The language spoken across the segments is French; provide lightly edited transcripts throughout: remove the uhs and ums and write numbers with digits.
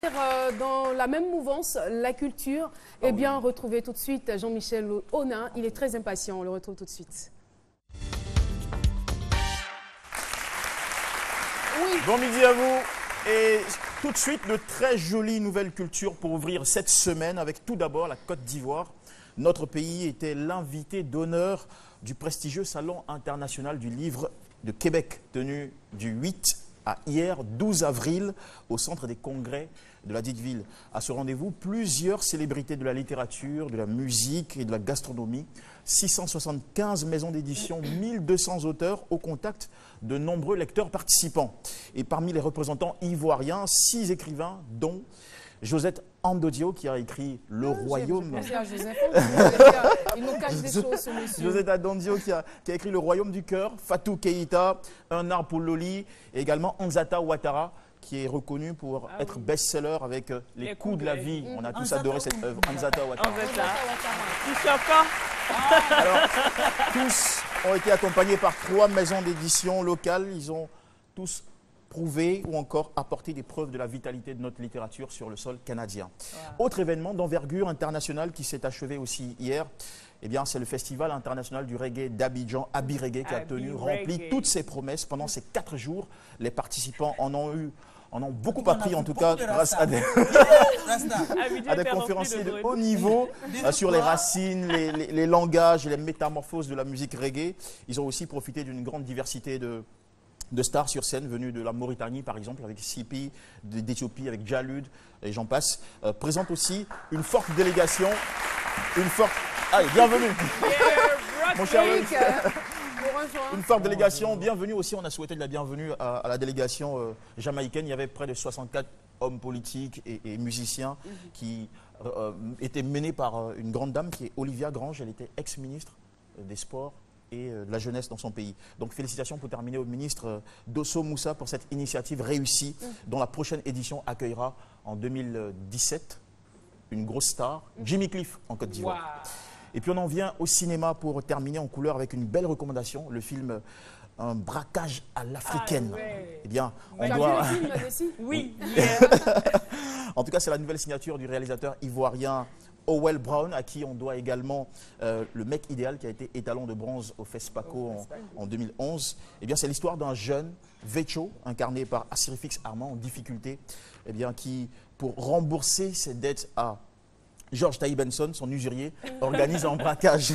Dans la même mouvance, la culture, eh bien, retrouvez tout de suite Jean-Michel Honin. Il est très impatient, on le retrouve tout de suite. Oui. Bon midi à vous. Et tout de suite, de très jolies nouvelles cultures pour ouvrir cette semaine avec tout d'abord la Côte d'Ivoire. Notre pays était l'invité d'honneur du prestigieux Salon international du livre de Québec, tenu du 8 à hier, 12 avril, au centre des congrès de la dite ville. À ce rendez-vous, plusieurs célébrités de la littérature, de la musique et de la gastronomie, 675 maisons d'édition, 1200 auteurs au contact de nombreux lecteurs participants. Et parmi les représentants ivoiriens, 6 écrivains, dont Josette Andodio qui a écrit Le Royaume. Il nous cache des choses, ce monsieur. Josette Andodio qui a écrit Le Royaume du cœur, Fatou Keïta, Un arbre pour Loli, et également Anzata Ouattara, qui est reconnu pour être best-seller avec Les coups de la vie. On a tous adoré cette œuvre, Anzata Ouattara. Alors, tous ont été accompagnés par 3 maisons d'édition locales. Ils ont tous prouvé ou encore apporté des preuves de la vitalité de notre littérature sur le sol canadien. Wow. Autre événement d'envergure internationale qui s'est achevé aussi hier, eh bien, c'est le Festival international du reggae d'Abidjan, Abi Reggae, qui a rempli toutes ses promesses pendant ces 4 jours. Les participants en ont beaucoup appris, en tout cas, grâce à des conférenciers de haut niveau sur les racines, les langages et les métamorphoses de la musique reggae. Ils ont aussi profité d'une grande diversité de stars sur scène venus de la Mauritanie, par exemple, avec Sipi, d'Éthiopie, avec Jalud, et j'en passe. Présente aussi une forte délégation, Allez, bienvenue mon cher Loïc. Une forte délégation, bienvenue aussi, on a souhaité de la bienvenue à la délégation jamaïcaine. Il y avait près de 64 hommes politiques et musiciens qui étaient menés par une grande dame qui est Olivia Grange. Elle était ex-ministre des Sports et de la jeunesse dans son pays. Donc félicitations pour terminer au ministre Dosso Moussa pour cette initiative réussie dont la prochaine édition accueillera en 2017 une grosse star, Jimmy Cliff en Côte d'Ivoire. Wow. Et puis on en vient au cinéma pour terminer en couleur avec une belle recommandation, le film Un braquage à l'africaine. Eh bien, on doit... vu le film, oui. En tout cas, c'est la nouvelle signature du réalisateur ivoirien Howell Brown, à qui on doit également le mec idéal qui a été étalon de bronze au FESPACO en 2011. Eh bien, c'est l'histoire d'un jeune, Vecho, incarné par Assirifix Armand, en difficulté, eh bien, qui, pour rembourser ses dettes à George Taï Benson, son usurier, organise un braquage.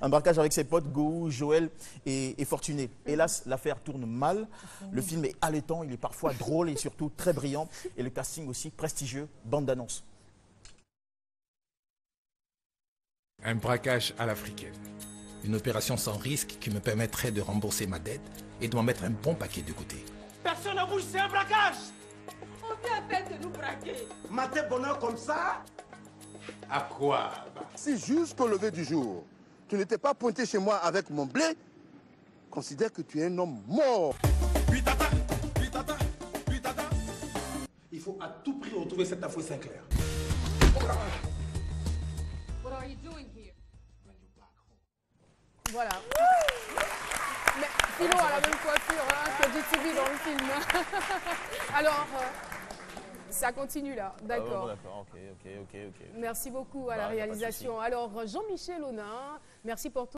Un braquage avec ses potes Gou, Joël et Fortuné. Hélas, l'affaire tourne mal. Le film est haletant, il est parfois drôle et surtout très brillant. Et le casting aussi prestigieux, bande d'annonces. Un braquage à l'africaine. Une opération sans risque qui me permettrait de rembourser ma dette et de m'en mettre un bon paquet de côté. Personne ne bouge, c'est un braquage! On vient à peine de nous braquer. Mater bonheur comme ça? À quoi? Si jusqu'au lever du jour, tu n'étais pas pointé chez moi avec mon blé, considère que tu es un homme mort. Il faut à tout prix retrouver cette affaire Sinclair. Voilà. Mais Philo a la même coiffure que GTV dans le film. Alors, ça continue là, d'accord. D'accord, ok. Merci beaucoup à la réalisation. Alors, Jean-Michel Honin, merci pour tout.